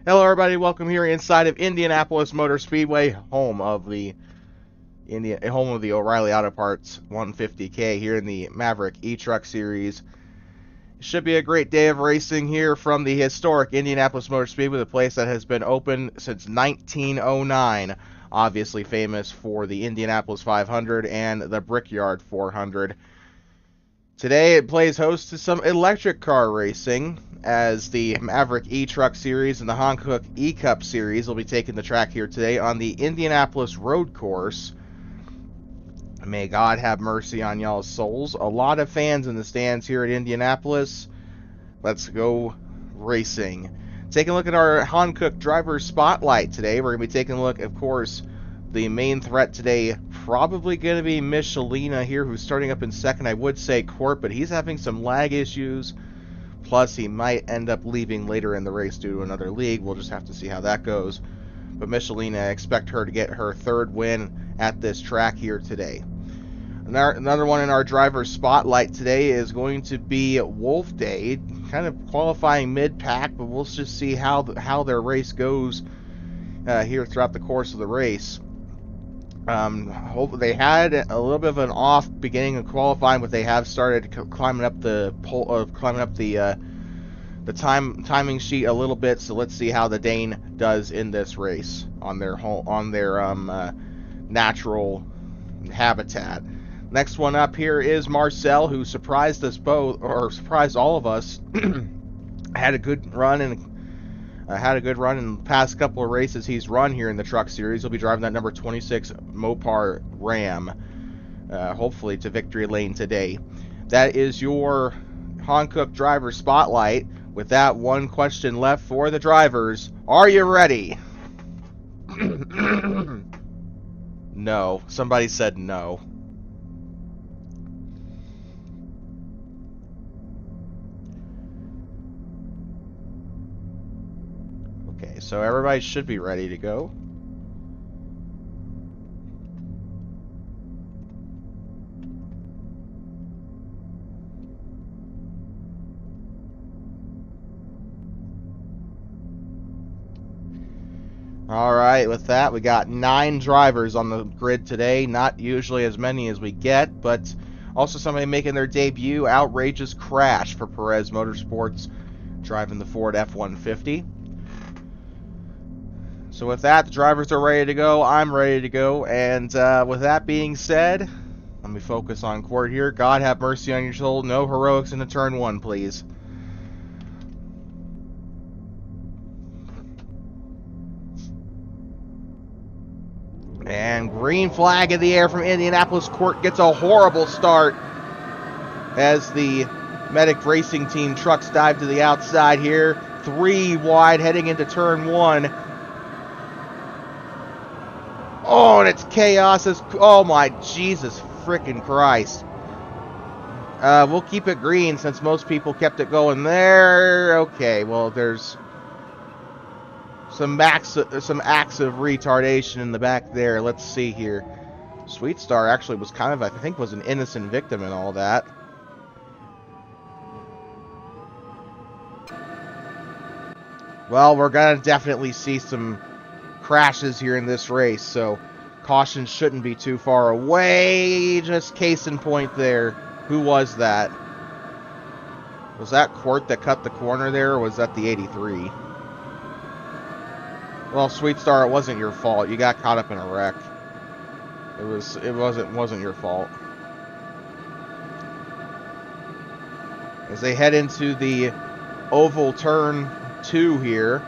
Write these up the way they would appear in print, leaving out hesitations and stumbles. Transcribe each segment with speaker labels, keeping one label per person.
Speaker 1: Hello, everybody. Welcome here inside of Indianapolis Motor Speedway, home of the O'Reilly Auto Parts 150K here in the Maverick E-Truck Series. It should be a great day of racing here from the historic Indianapolis Motor Speedway, the place that has been open since 1909. Obviously famous for the Indianapolis 500 and the Brickyard 400. Today it plays host to some electric car racing, as the Maverick E-Truck Series and the Hankook E-Cup Series will be taking the track here today on the Indianapolis Road Course. May God have mercy on y'all's souls. A lot of fans in the stands here at Indianapolis. Let's go racing. Taking a look at our Hankook driver spotlight today. We're going to be taking a look, of course, the main threat today probably going to be Michelina here, who's starting up in second. I would say Court, but he's having some lag issues. Plus, he might end up leaving later in the race due to another league. We'll just have to see how that goes. But Michelina, I expect her to get her third win at this track here today. Another one in our driver spotlight today is going to be Wolf Day, kind of qualifying mid-pack, but we'll just see how their race goes here throughout the course of the race. They had a little bit of an off beginning of qualifying, but they have started climbing up the timing sheet a little bit. So let's see how the Dane does in this race on their natural habitat. Next one up here is Marcel, who surprised us both, or surprised all of us. Had a good run in the past couple of races he's run here in the Truck Series. He'll be driving that number 26 Mopar Ram, hopefully to victory lane today. That is your Hankook driver spotlight. With that, one question left for the drivers. Are you ready? No. Somebody said no. Okay, so everybody should be ready to go. Alright, with that, we got 9 drivers on the grid today. Not usually as many as we get, but also somebody making their debut. Outrageous crash for Perez Motorsports, driving the Ford F-150. So with that, the drivers are ready to go. I'm ready to go. And with that being said, let me focus on Court here. God have mercy on your soul. No heroics into turn 1, please. And green flag in the air from Indianapolis. Court gets a horrible start as the Maverik Racing Team trucks dive to the outside here. 3 wide heading into turn 1. Oh, and it's chaos. Oh my Jesus freaking Christ. We'll keep it green since most people kept it going there. Okay, well, there's some acts of retardation in the back there. Let's see here. Sweet Star actually was kind of, I think, was an innocent victim in all that. Well, we're going to definitely see some crashes here in this race, so caution shouldn't be too far away. Just case in point there. Who was that? Was that Court that cut the corner there, or was that the 83? Well, Sweet Star, it wasn't your fault. You got caught up in a wreck. It wasn't your fault. As they head into the oval turn 2 here.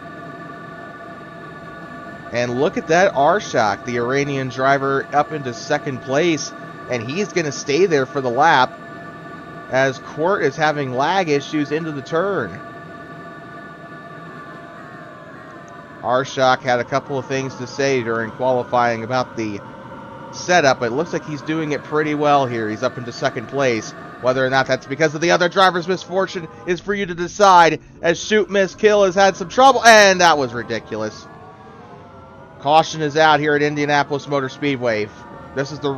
Speaker 1: And look at that R-Shock, the Iranian driver, up into second place. And he's going to stay there for the lap, as Court is having lag issues into the turn. R-Shock had a couple of things to say during qualifying about the setup. It looks like he's doing it pretty well here. He's up into second place. Whether or not that's because of the other driver's misfortune is for you to decide, as Shoot Miss Kill has had some trouble. And that was ridiculous. Caution is out here at Indianapolis Motor Speedway. This is the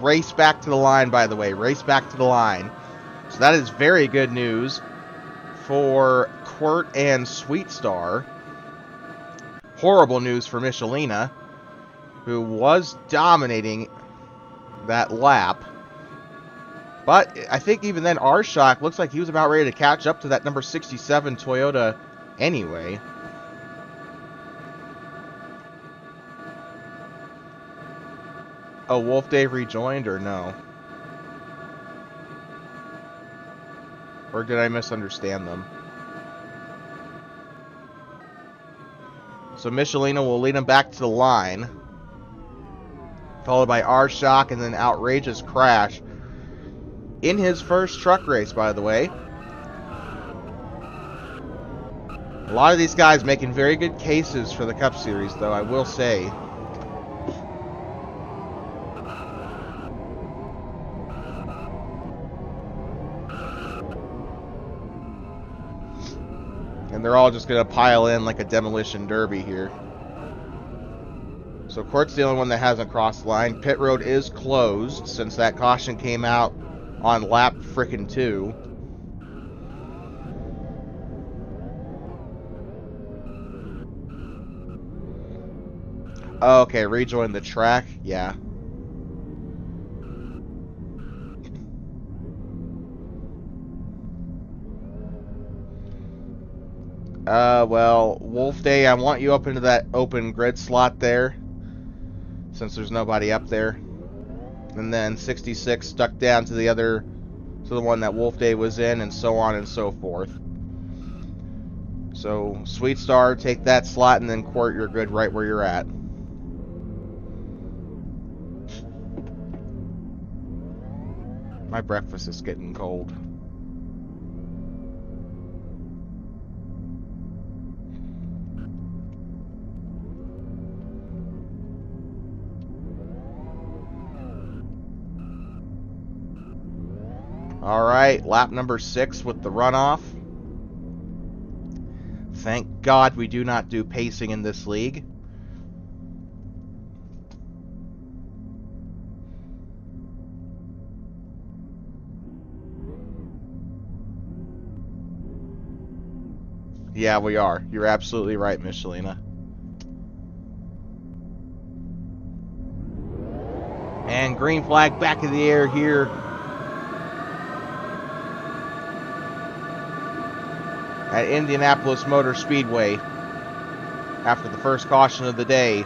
Speaker 1: race back to the line, by the way. Race back to the line. So that is very good news for Court and Sweet Star. horrible news for Michelina, who was dominating that lap. But I think even then, Arshock looks like he was about ready to catch up to that number 67 Toyota anyway. Oh, Wolf Dave rejoined or no? Or did I misunderstand them? So Michelina will lead him back to the line. Followed by Arshock and then Outrageous Crash. In his first truck race, by the way. A lot of these guys making very good cases for the Cup Series, though, I will say. And they're all just going to pile in like a demolition derby here. So Court's the only one that hasn't crossed the line. Pit road is closed since that caution came out on lap frickin' 2. Okay, rejoin the track. Yeah. Well, Wolf Day, I want you up into that open grid slot there, since there's nobody up there. And then 66 stuck down to the other, to the one that Wolf Day was in, and so on and so forth. So, Sweet Star, take that slot, and then Court, you're good right where you're at. My breakfast is getting cold. Alright, lap number 6 with the runoff. Thank God we do not do pacing in this league. Yeah, we are. You're absolutely right, Michelina. And green flag back in the air here. At Indianapolis Motor Speedway. After the first caution of the day.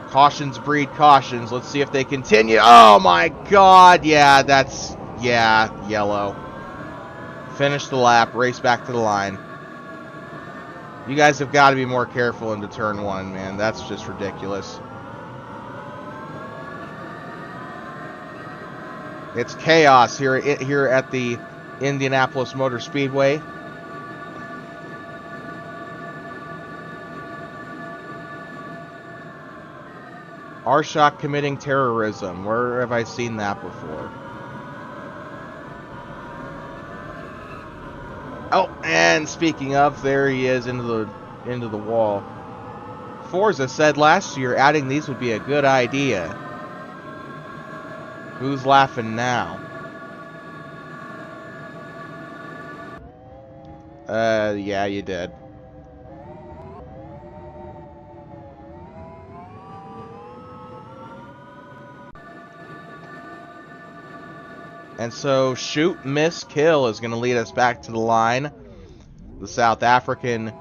Speaker 1: Cautions breed cautions. Let's see if they continue. Oh my God. Yeah, that's... Yeah, yellow. Finish the lap. Race back to the line. You guys have got to be more careful into turn 1, man. That's just ridiculous. It's chaos here at the Indianapolis Motor Speedway. Arshock committing terrorism. Where have I seen that before? Oh, and speaking of, there he is into the wall. Forza said last year adding these would be a good idea. Who's laughing now? Yeah, you did. And so, shoot, miss, kill is going to lead us back to the line. The South African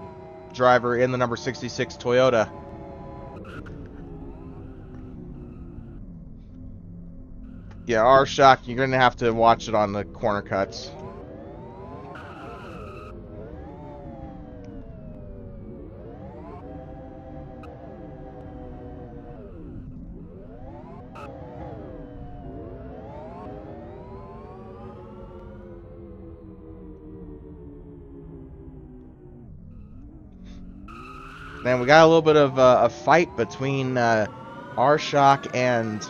Speaker 1: driver in the number 66 Toyota. Yeah, Arshock, you're going to have to watch it on the corner cuts. Man, we got a little bit of a fight between Arshock and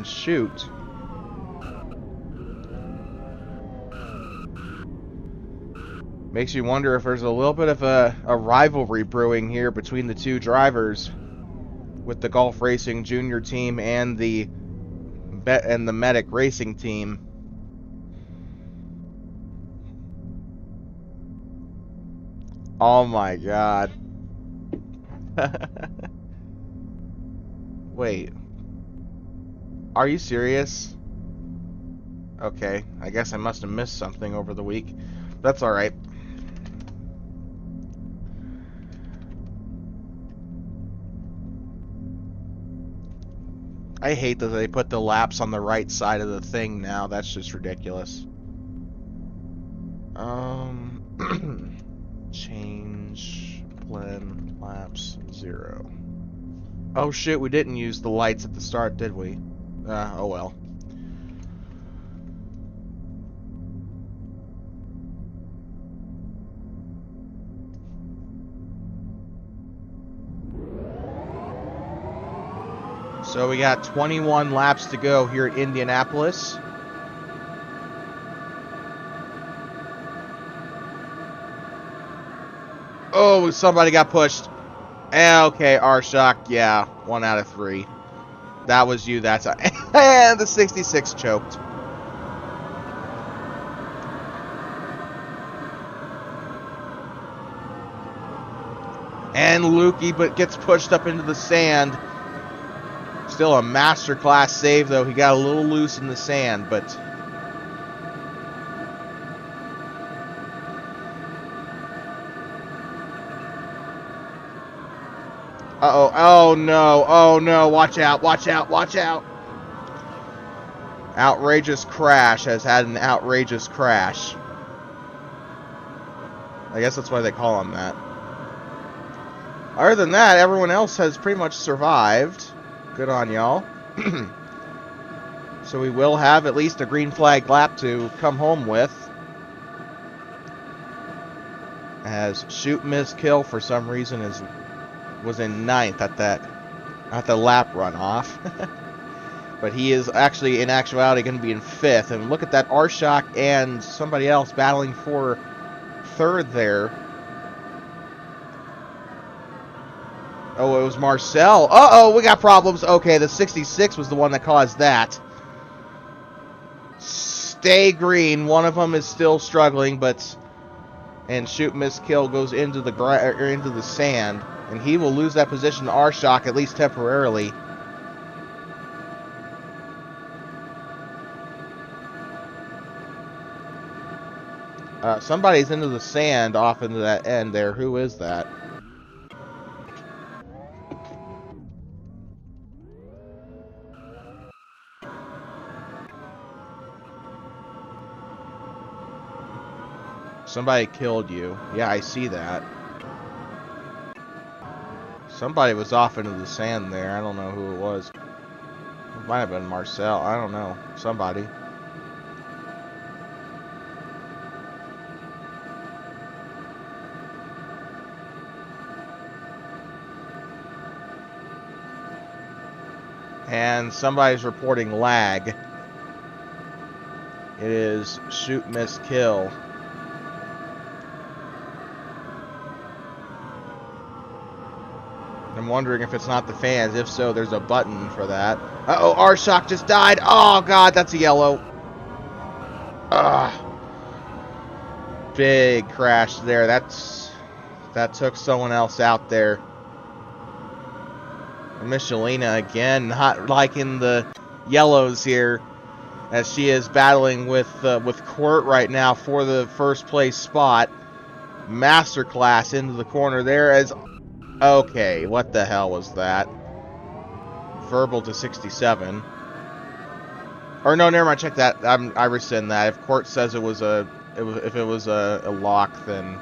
Speaker 1: Shoot. Makes you wonder if there's a little bit of a rivalry brewing here between the two drivers, with the Golf Racing Junior team and the Medic Racing team. Oh my God. Wait, are you serious? Okay, I guess I must have missed something over the week. That's alright. I hate that they put the laps on the right side of the thing now. That's just ridiculous. Change blend laps 0. Oh shit, we didn't use the lights at the start, did we? Oh well. So we got 21 laps to go here at Indianapolis. Oh, somebody got pushed. Okay, R-Shock, yeah, 1 out of 3. That was you, that's and the 66 choked. And Lukey but gets pushed up into the sand. Still a masterclass save, though. He got a little loose in the sand, but... Uh-oh. Oh, no. Oh, no. Watch out. Watch out. Watch out. Outrageous Crash has had an outrageous crash. I guess that's why they call him that. Other than that, everyone else has pretty much survived. Good on y'all. So we will have at least a green flag lap to come home with. As Shoot, Miss, Kill for some reason was in 9th at the lap runoff. But he is actually, in actuality, going to be in 5th. And look at that, R-Shock and somebody else battling for 3rd there. Oh, it was Marcel. Uh-oh, we got problems. Okay, the 66 was the one that caused that. Stay green. One of them is still struggling, but... And Shoot, Miss, Kill goes into the sand. And he will lose that position to R-Shock, at least temporarily. Somebody's into the sand off into that end there. Who is that? Somebody killed you. Yeah, I see that. Somebody was off into the sand there. I don't know who it was. It might have been Marcel. I don't know. Somebody. And somebody's reporting lag. It is Shoot, Miss, Kill. I'm wondering if it's not the fans. If so, there's a button for that. Uh-oh, R-Shock just died. Oh, God, that's a yellow. Ugh. Big crash there. That took someone else out there. Michelina again, not liking the yellows here, as she is battling with Quirt right now for the first place spot. Masterclass into the corner there as... Okay, what the hell was that? Verbal to 67. Or no, never mind. Check that. I rescind that. If Court says it was a lock, then...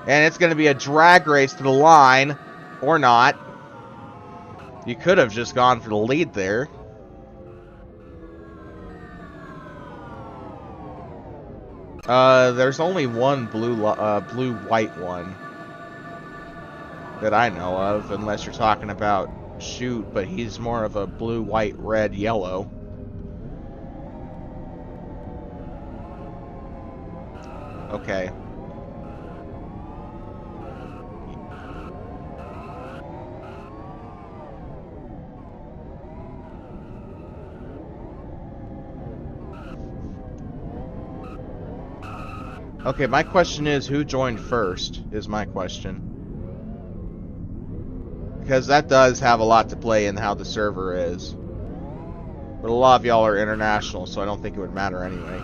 Speaker 1: And it's going to be a drag race to the line, or not. You could have just gone for the lead there. There's only one blue-white one that I know of, unless you're talking about Shoot, but he's more of a blue, white, red, yellow. Okay. Okay, my question is, who joined first, is my question. Because that does have a lot to play in how the server is. But a lot of y'all are international, so I don't think it would matter anyway.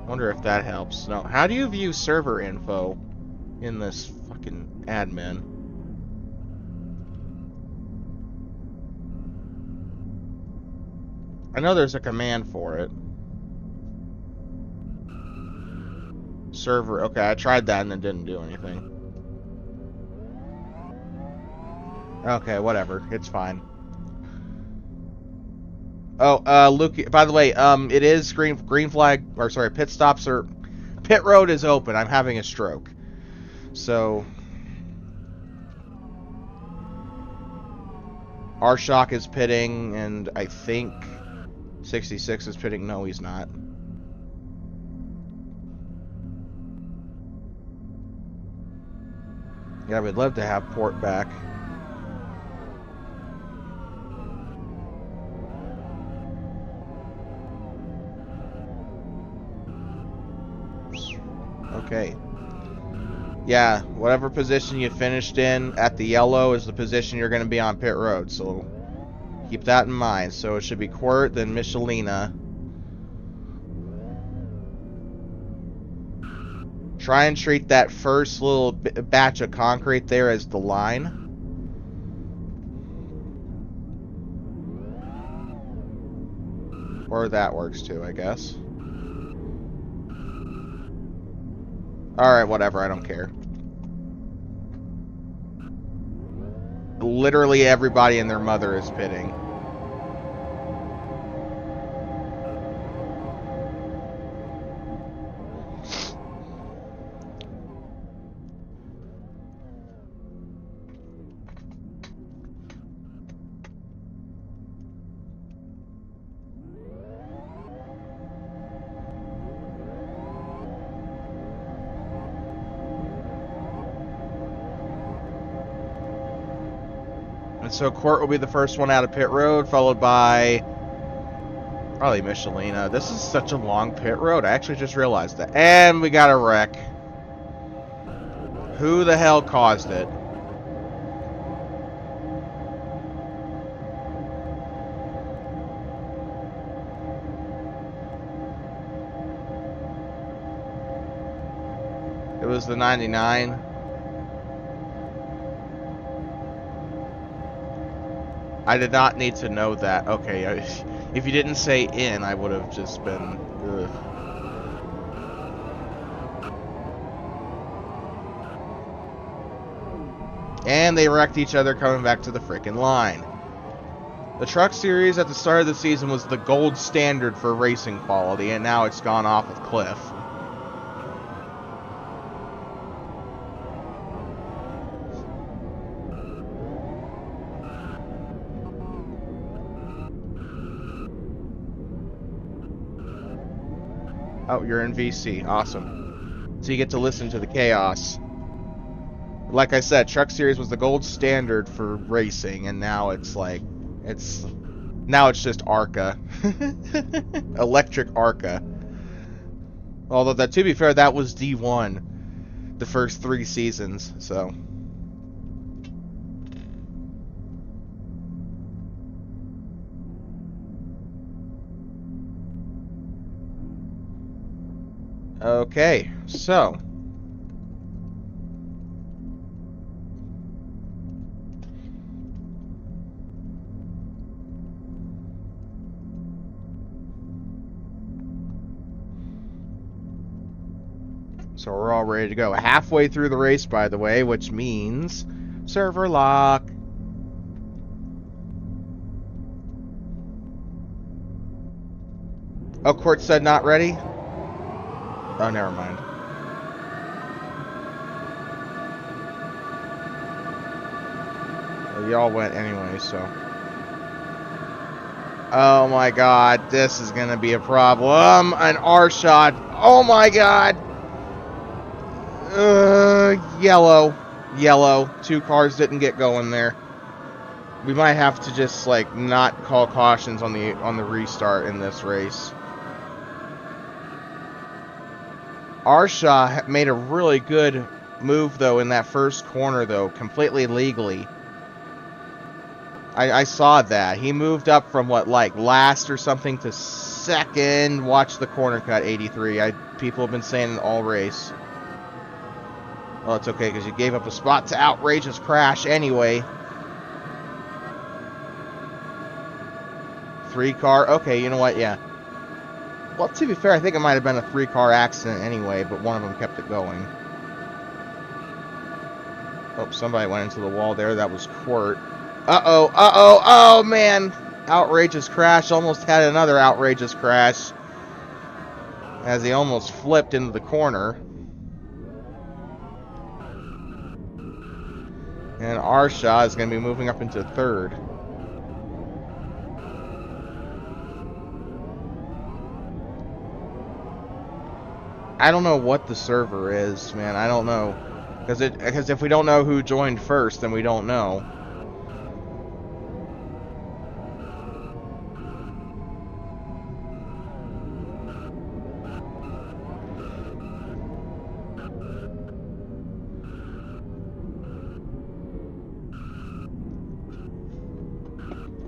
Speaker 1: Wonder if that helps. No, how do you view server info in this fucking admin? I know there's a command for it. Server, okay, I tried that and it didn't do anything. Okay, whatever, it's fine. Oh, Luke, by the way, it is green flag, or sorry, pit stops are, pit road is open. I'm having a stroke. So, Arshock is pitting, and I think 66 is pitting. No, he's not. Yeah, we'd love to have Port back. Okay. Yeah, whatever position you finished in at the yellow is the position you're going to be on pit road, so keep that in mind. So it should be Quirt, then Michelina. Try and treat that first little batch of concrete there as the line. Or that works too, I guess. Alright, whatever, I don't care. Literally everybody and their mother is pitting. And so Court will be the first one out of pit road, followed by probably Michelina. This is such a long pit road. I actually just realized that. And we got a wreck. Who the hell caused it? It was the 99. I did not need to know that. Okay, if you didn't say in, I would have just been... Ugh. And they wrecked each other coming back to the frickin' line. The truck series at the start of the season was the gold standard for racing quality, and now it's gone off a cliff. Oh, you're in VC. Awesome. So you get to listen to the chaos. Like I said, Truck Series was the gold standard for racing, and now it's like, now it's just ARCA. Electric ARCA. Although, that, to be fair, that was D1 the first 3 seasons, so... Okay, so... So we're all ready to go. Halfway through the race, by the way, which means server lock. Oh, Court said not ready? Oh, never mind. Well, y'all went anyway, so... Oh my god, this is gonna be a problem. An R shot. Oh my god. Yellow. Yellow. 2 cars didn't get going there. We might have to just like not call cautions on the restart in this race. Arsha made a really good move though in that first corner though, completely legally. I saw that. He moved up from what, like last or something to second. Watch the corner cut, 83. People have been saying it all race. Well, it's okay because you gave up a spot to outrageous crash anyway. 3-car. Okay, you know what? Yeah. Well, to be fair, I think it might have been a 3-car accident anyway, but one of them kept it going. Oh, somebody went into the wall there. That was Quirt. Uh-oh, uh-oh, oh, man. Outrageous crash. Almost had another outrageous crash as he almost flipped into the corner. And Arsha is going to be moving up into 3rd. I don't know what the server is, man. I don't know. Because if we don't know who joined first, then we don't know.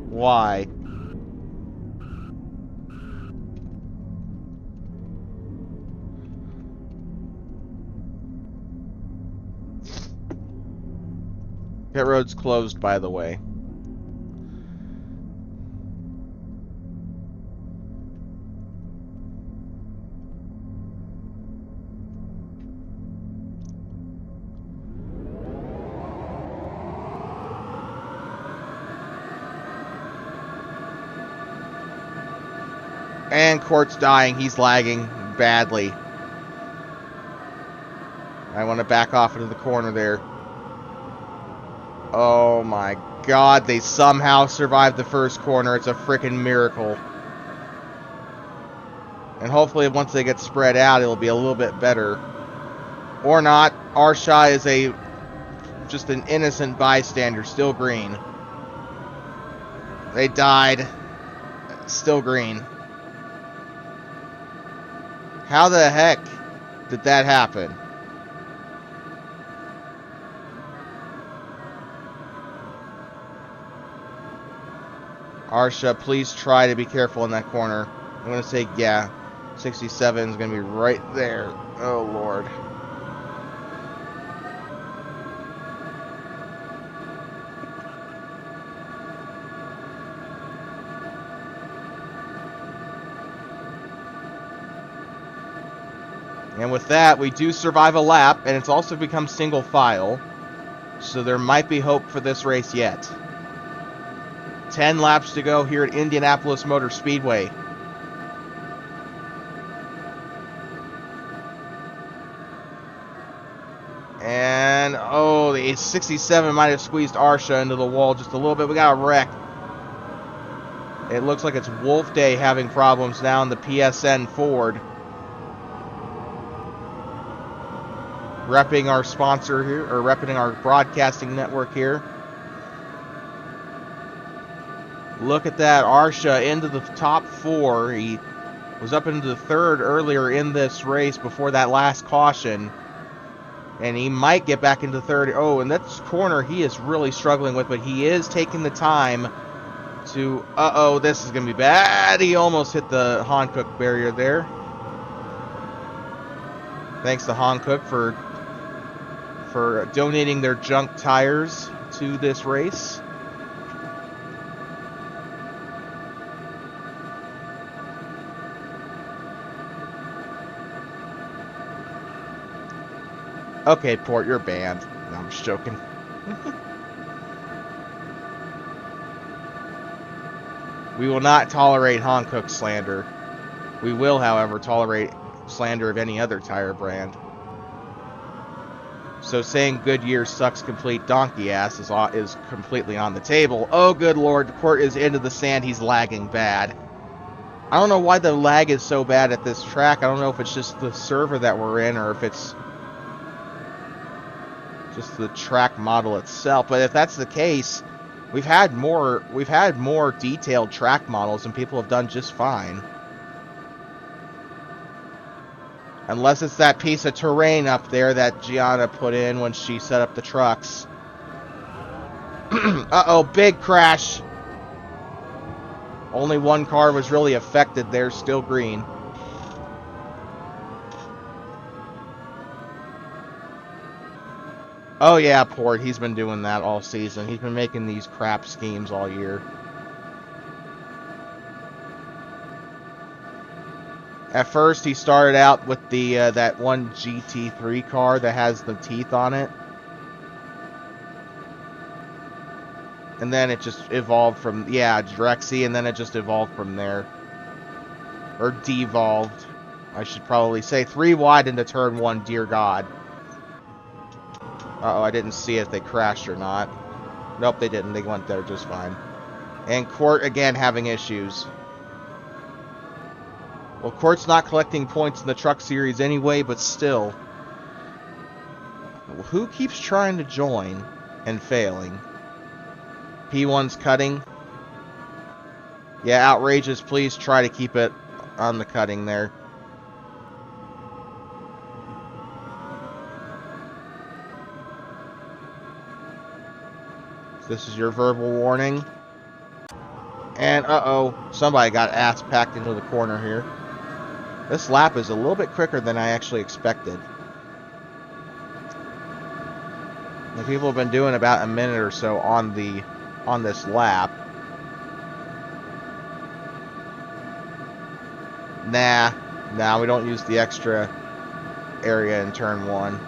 Speaker 1: Why? Pit road's closed, by the way. And Court's dying. He's lagging badly. I want to back off into the corner there. Oh my god, they somehow survived the first corner. It's a freaking miracle. And hopefully once they get spread out, it'll be a little bit better. Or not. Arsha is just an innocent bystander. Still green. They died. Still green. How the heck did that happen? Arsha, please try to be careful in that corner. I'm going to say, yeah, 67 is going to be right there. Oh, Lord. And with that, we do survive a lap, and it's also become single file. So there might be hope for this race yet. 10 laps to go here at Indianapolis Motor Speedway. And, oh, the 67 might have squeezed Arsha into the wall just a little bit. We got a wreck. It looks like it's Wolf Day having problems now in the PSN Ford. Repping our sponsor here, or repping our broadcasting network here. Look at that, Arsha into the top 4. He was up into the 3rd earlier in this race before that last caution. And he might get back into 3rd. Oh, and that's corner he is really struggling with, but he is taking the time to... Uh-oh, this is going to be bad. He almost hit the Hankook barrier there. Thanks to Hankook for donating their junk tires to this race. Okay, Port, you're banned. No, I'm just joking. We will not tolerate Hankook slander. We will, however, tolerate slander of any other tire brand. So saying Goodyear sucks complete donkey ass is completely on the table. Oh, good lord, Court is into the sand. He's lagging bad. I don't know why the lag is so bad at this track. I don't know if it's just the server that we're in or if it's just the track model itself. But if that's the case, we've had more detailed track models and people have done just fine. Unless it's that piece of terrain up there that Gianna put in when she set up the trucks. Uh-oh, big crash. Only one car was really affected there, still green. Oh yeah, Port, he's been doing that all season. He's been making these crap schemes all year. At first, he started out with the that one GT3 car that has the teeth on it. And then it just evolved from, yeah, Drexy, and then it just evolved from there. Or devolved, I should probably say. 3 wide into turn 1, dear God. Uh-oh, I didn't see if they crashed or not. Nope, they didn't. They went there just fine. And Court, again, having issues. Well, Court's not collecting points in the Truck Series anyway, but still. Who keeps trying to join and failing? P1's cutting. Yeah, outrageous. Please try to keep it on the cutting there. This is your verbal warning. And, uh-oh, somebody got ass packed into the corner here. This lap is a little bit quicker than I actually expected. The people have been doing about a minute or so on this lap. Nah, we don't use the extra area in turn 1.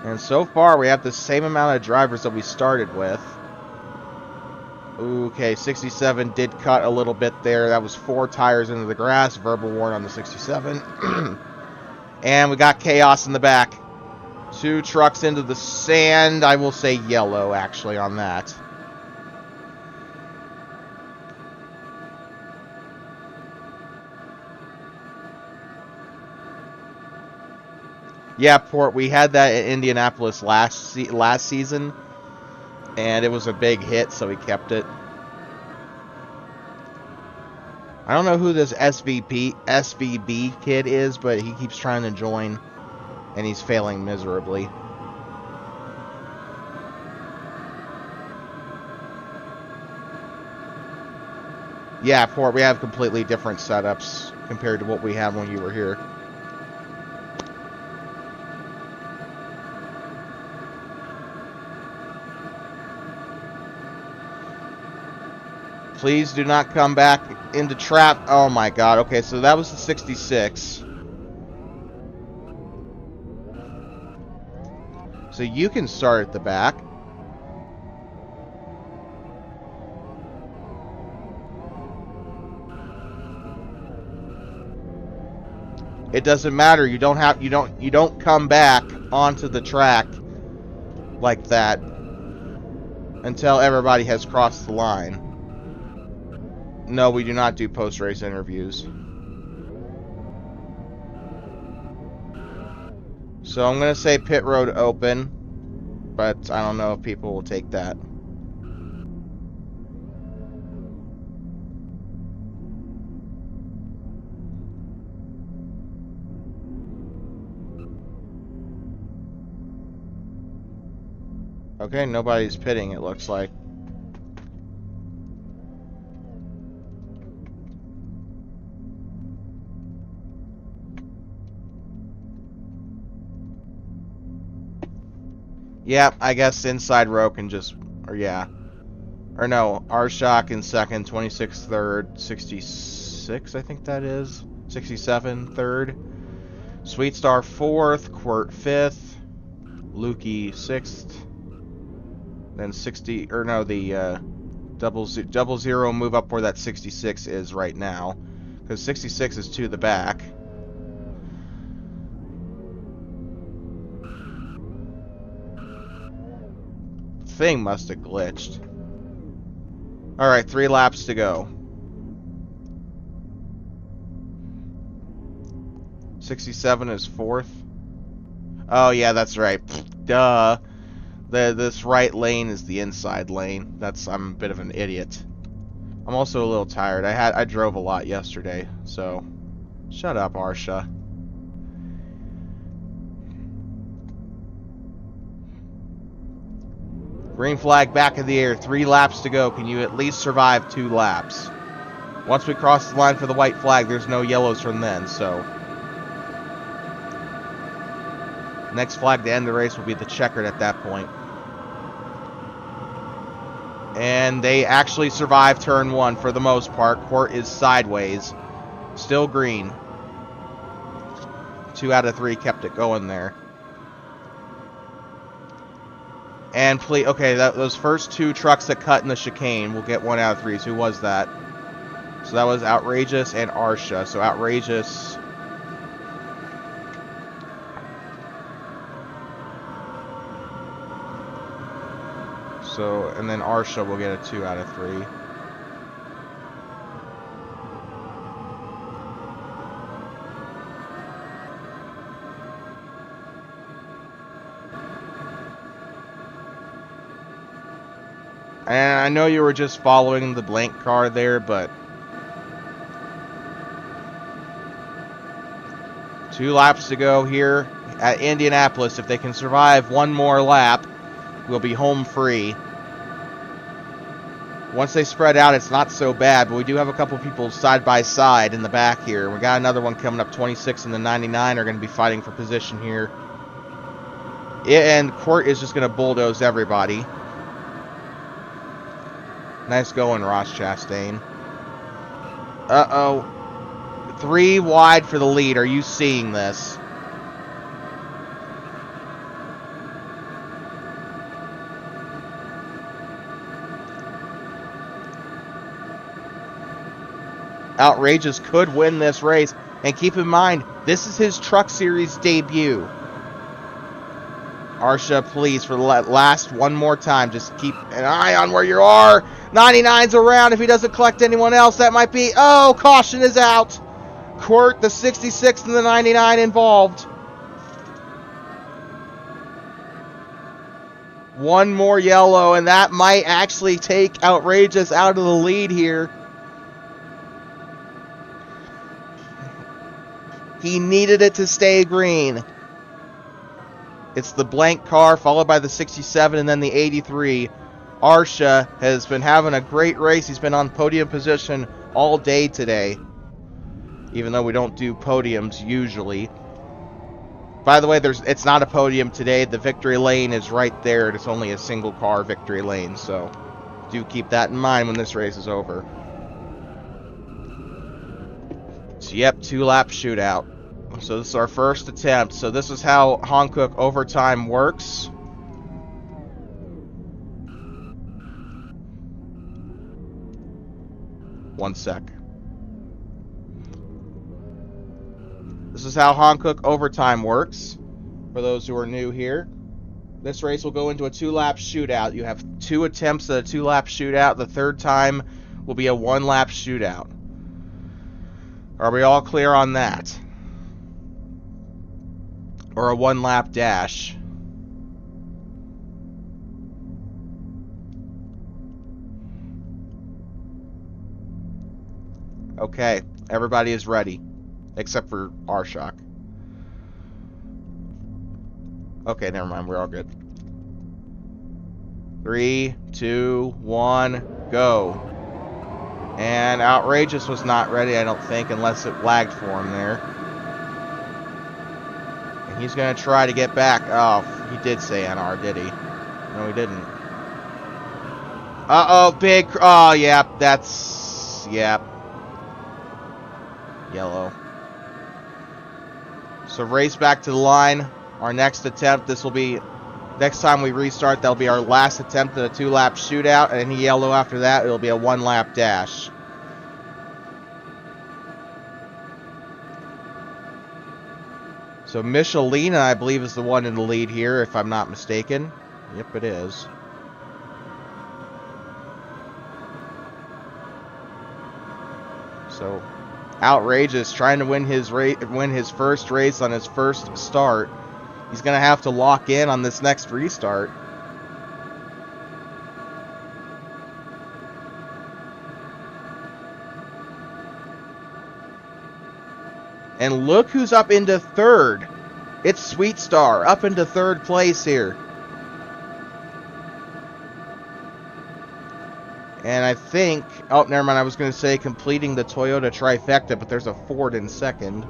Speaker 1: And so far, we have the same amount of drivers that we started with. Okay, 67 did cut a little bit there. That was 4 tires into the grass. Verbal warn on the 67. And we got chaos in the back. 2 trucks into the sand. I will say yellow, actually, on that. Yeah, Port, we had that in Indianapolis last season, and it was a big hit, so we kept it. I don't know who this SVB kid is, but he keeps trying to join, and he's failing miserably. Yeah, Port, we have completely different setups compared to what we had when you were here. Please do not come back into trap. Oh my god. Okay, so that was the 66. So you can start at the back. It doesn't matter. You don't come back onto the track like that until everybody has crossed the line. No, we do not do post-race interviews. So I'm going to say pit road open, but I don't know if people will take that. Okay, nobody's pitting, it looks like. Yeah, I guess inside row can just, or yeah. Or no, Arshak in second, 26 third, 66 I think that is. 67 third. Sweet Star fourth, Quirt fifth, Lukey sixth. Then 60, or no, the Double zero, move up where that 66 is right now. Because 66 is to the back. Thing must have glitched. Alright, 3 laps to go. 67 is 4th. Oh yeah, that's right. Duh. This right lane is the inside lane. I'm a bit of an idiot. I'm also a little tired. I drove a lot yesterday, so shut up, Arsha. Green flag back in the air. 3 laps to go. Can you at least survive 2 laps? Once we cross the line for the white flag, there's no yellows from then, so next flag to end the race will be the checkered at that point. And they actually survived turn 1 for the most part. Court is sideways. Still green. 2 out of 3 kept it going there. And please, okay, those first 2 trucks that cut in the chicane will get 1 out of 3. So who was that? So that was Outrageous and Arsha. So Outrageous. So, and then Arsha will get a 2 out of 3. And I know you were just following the blank car there, but 2 laps to go here at Indianapolis. If they can survive 1 more lap, we'll be home free. Once they spread out, it's not so bad, but we do have a couple people side by side in the back here. We got another one coming up. 26 and the 99 are going to be fighting for position here. And Court is just going to bulldoze everybody. Nice going, Ross Chastain. Uh-oh. 3 wide for the lead. Are you seeing this? Outrageous could win this race. And keep in mind, this is his Truck Series debut. Arsha, please, for the last one more time, just keep an eye on where you are. 99's around. If he doesn't collect anyone else, that might be... Oh, caution is out. Court, the 66 and the 99 involved. 1 more yellow, and that might actually take Outrageous out of the lead here. He needed it to stay green. It's the blank car, followed by the 67 and then the 83. Arsha has been having a great race. He's been on podium position all day today, even though we don't do podiums usually. By the way, it's not a podium today. The victory lane is right there. It's only a single car victory lane, so do keep that in mind when this race is over. So, yep, 2-lap shootout. So this is our first attempt. So this is how Hankook overtime works. One sec. This is how Hankook overtime works. For those who are new here, this race will go into a 2-lap shootout. You have 2 attempts at a 2-lap shootout. The 3rd time will be a 1-lap shootout. Are we all clear on that? Or a 1-lap dash? Okay, everybody is ready. Except for Arshak. Okay, never mind, we're all good. 3, 2, 1, go. And Outrageous was not ready, I don't think, unless it lagged for him there. And he's going to try to get back. Oh, he did say NR, did he? No, he didn't. Uh-oh, big... Oh, yeah, that's... Yeah. Yellow. So race back to the line. Our next attempt, this will be Next time we restart, that'll be our last attempt at a 2-lap shootout, and any yellow after that, it'll be a 1-lap dash. So Michelina, I believe, is the one in the lead here, if I'm not mistaken. Yep, it is. So Outrageous trying to win his first race on his first start. He's going to have to lock in on this next restart. And look who's up into third. It's Sweet Star up into third place here. And I think... Oh, never mind. I was going to say completing the Toyota trifecta, but there's a Ford in second.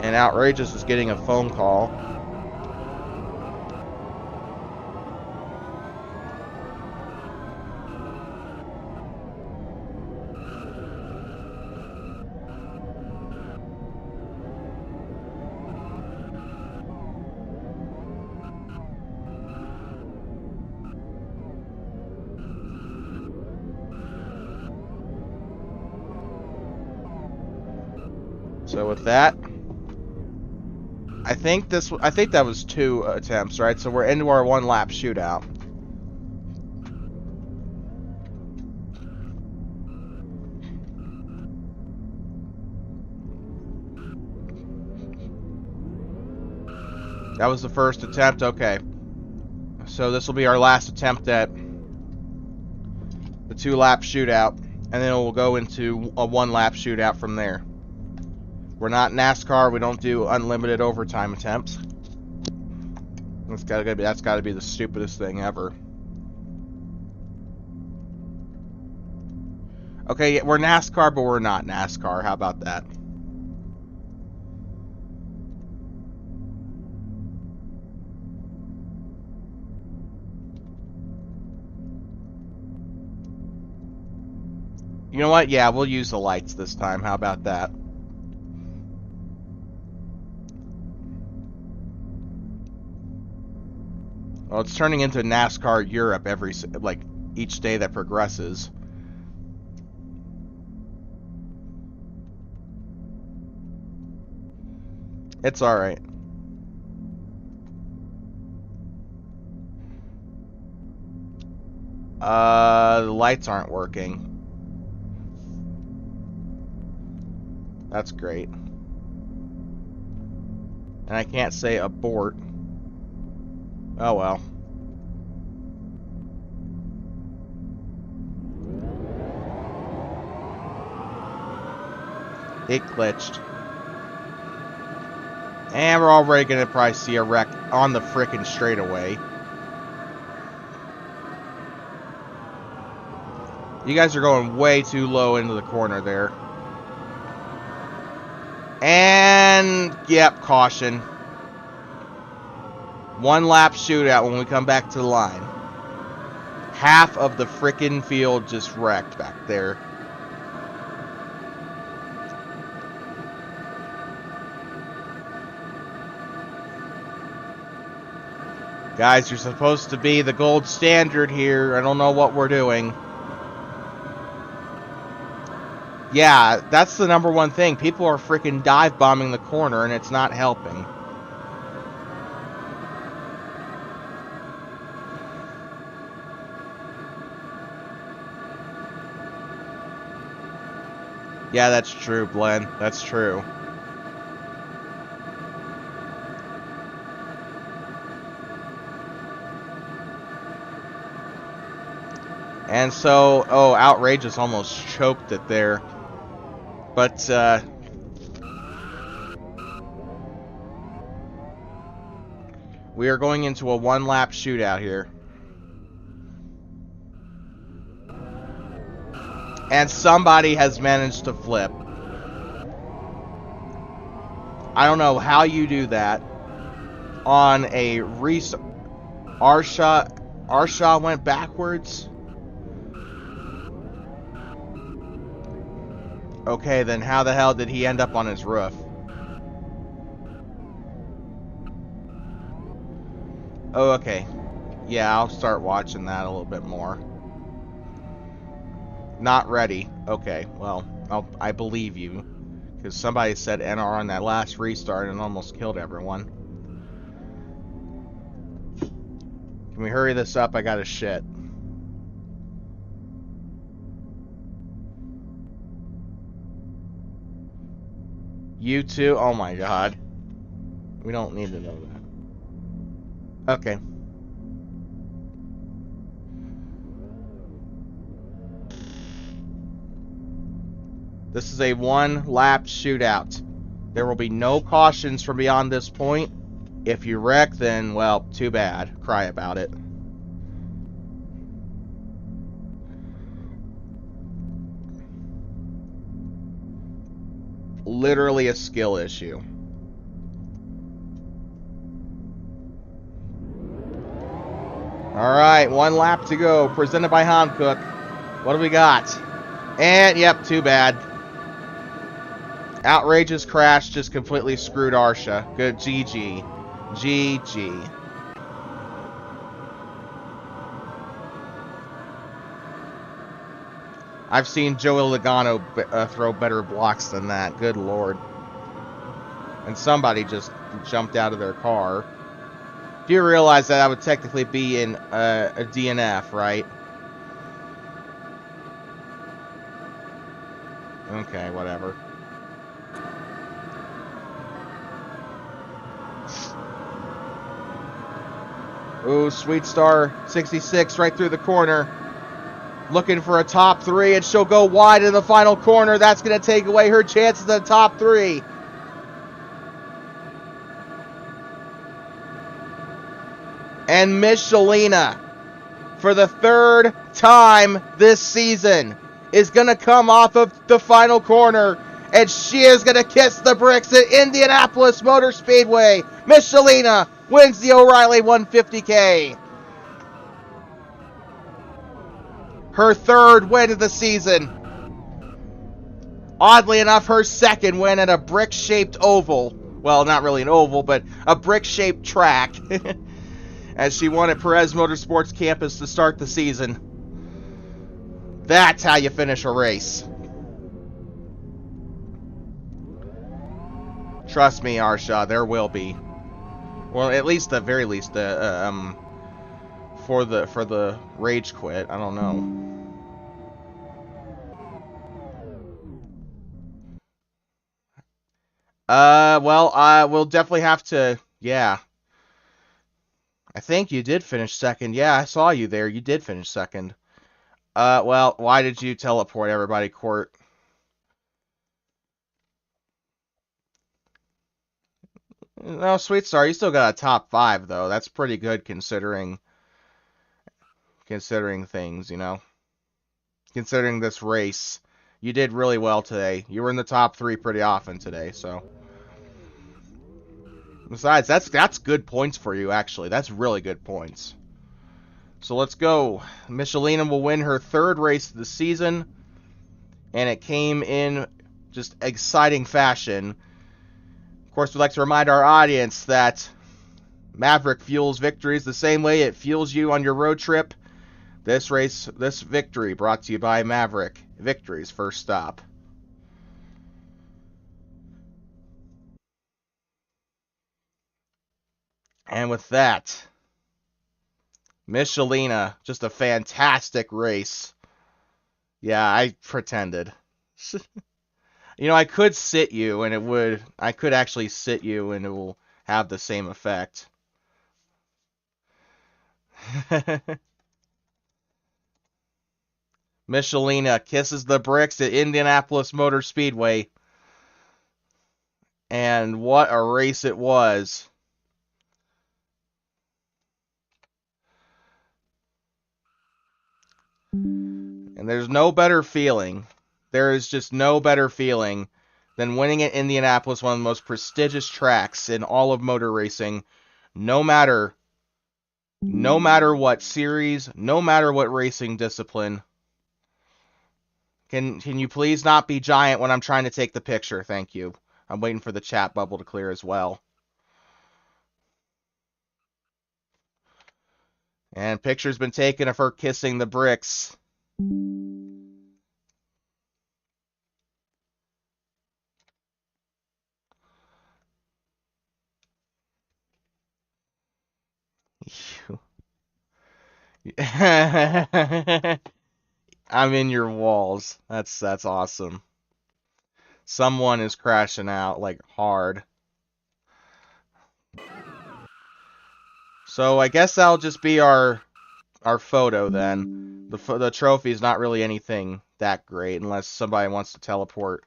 Speaker 1: And Outrageous is getting a phone call. So with that, I think that was 2 attempts, right? So we're into our 1-lap shootout. That was the first attempt, okay. So this will be our last attempt at the 2-lap shootout, and then we'll go into a 1-lap shootout from there. We're not NASCAR. We don't do unlimited overtime attempts. That's gotta be the stupidest thing ever. Okay, we're NASCAR, but we're not NASCAR. How about that? You know what? Yeah, we'll use the lights this time. How about that? Well, it's turning into NASCAR Europe each day that progresses. It's alright. The lights aren't working. That's great. And I can't say abort. Oh well. It glitched. And we're already gonna probably see a wreck on the frickin' straightaway. You guys are going way too low into the corner there. And, yep, caution. 1-lap shootout when we come back to the line. Half of the frickin' field just wrecked back there. Guys, you're supposed to be the gold standard here. I don't know what we're doing. Yeah, that's the #1 thing. People are freaking dive bombing the corner and it's not helping. Yeah, that's true, Glenn. That's true. And so, oh, Outrageous almost choked it there. But, we are going into a 1-lap shootout here. And somebody has managed to flip. I don't know how you do that on a restart. Arshaw went backwards. Okay, then how the hell did he end up on his roof? Oh, okay. Yeah, I'll start watching that a little bit more. Not ready. Okay, well, I believe you. Because somebody said NR on that last restart and almost killed everyone. Can we hurry this up? I got a shit. You too? Oh my god. We don't need to know that. Okay. This is a one-lap shootout. There will be no cautions from beyond this point. If you wreck, then, well, too bad. Cry about it. Literally a skill issue. Alright, one lap to go. Presented by Hankook. What do we got? And, yep, too bad. Outrageous crash just completely screwed Arsha. Good, GG. GG. I've seen Joey Logano throw better blocks than that. Good lord. And somebody just jumped out of their car. Do you realize that I would technically be in a DNF, right? Okay, whatever. Ooh, Sweet Star 66 right through the corner. Looking for a top three, and she'll go wide in the final corner. That's going to take away her chances at the top three. And Michelina, for the third time this season, is going to come off of the final corner, and she is going to kiss the bricks at Indianapolis Motor Speedway. Michelina wins the O'Reilly 150K. Her third win of the season. Oddly enough, her second win at a brick-shaped oval. Well, not really an oval, but a brick-shaped track. As she won at Perez Motorsports campus to start the season. That's how you finish a race. Trust me, Arsha, there will be. Well, at least, the very least, for the rage quit. I don't know. Well, we'll definitely have to. Yeah. I think you did finish second. Yeah, I saw you there. You did finish second. Well, why did you teleport everybody, Court? No, Sweet Star, you still got a top 5 though. That's pretty good considering things, you know. Considering this race, you did really well today. You were in the top 3 pretty often today, so. Besides, that's good points for you actually. That's really good points. So let's go. Michelina will win her third race of the season, and it came in just exciting fashion. Of course, we'd like to remind our audience that Maverick fuels victories the same way it fuels you on your road trip. This victory brought to you by Maverick. Victory's first stop. And with that, Michelina, just a fantastic race. Yeah, I pretended. You know, I could sit you, and I could actually sit you, and it will have the same effect. Michelina kisses the bricks at Indianapolis Motor Speedway. And what a race it was. And there's no better feeling. There is just no better feeling than winning at Indianapolis, one of the most prestigious tracks in all of motor racing, no matter what series, no matter what racing discipline. Can you please not be giant when I'm trying to take the picture? Thank you. I'm waiting for the chat bubble to clear as well. And picture's been taken of her kissing the bricks. I'm in your walls. That's awesome. Someone is crashing out like hard. So I guess that'll just be our photo then. The trophy's not really anything that great unless somebody wants to teleport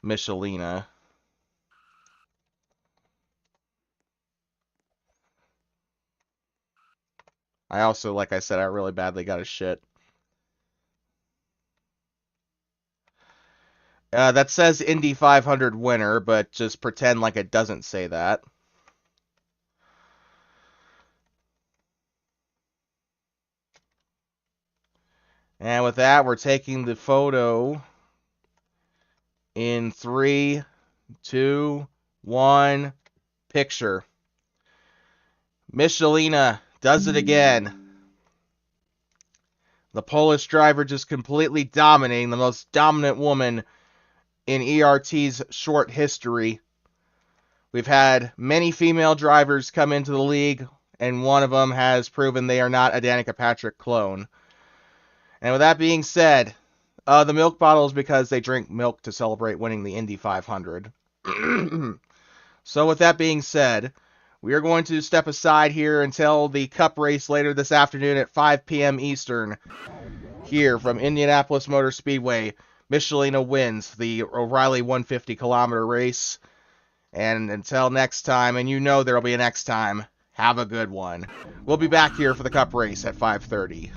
Speaker 1: Michelina. I also, like I said, I really badly got a shit. That says Indy 500 winner, but just pretend like it doesn't say that. And with that, we're taking the photo in 3, 2, 1, picture. Michelina does it again. The Polish driver just completely dominating, the most dominant woman in ERT's short history. We've had many female drivers come into the league, and one of them has proven they are not a Danica Patrick clone. And with that being said, the milk bottle is because they drink milk to celebrate winning the Indy 500. So with that being said, we are going to step aside here until the Cup race later this afternoon at 5 p.m. Eastern. Here from Indianapolis Motor Speedway, Michelina wins the O'Reilly 150-kilometer race. And until next time, and you know there'll be a next time, have a good one. We'll be back here for the Cup race at 5:30.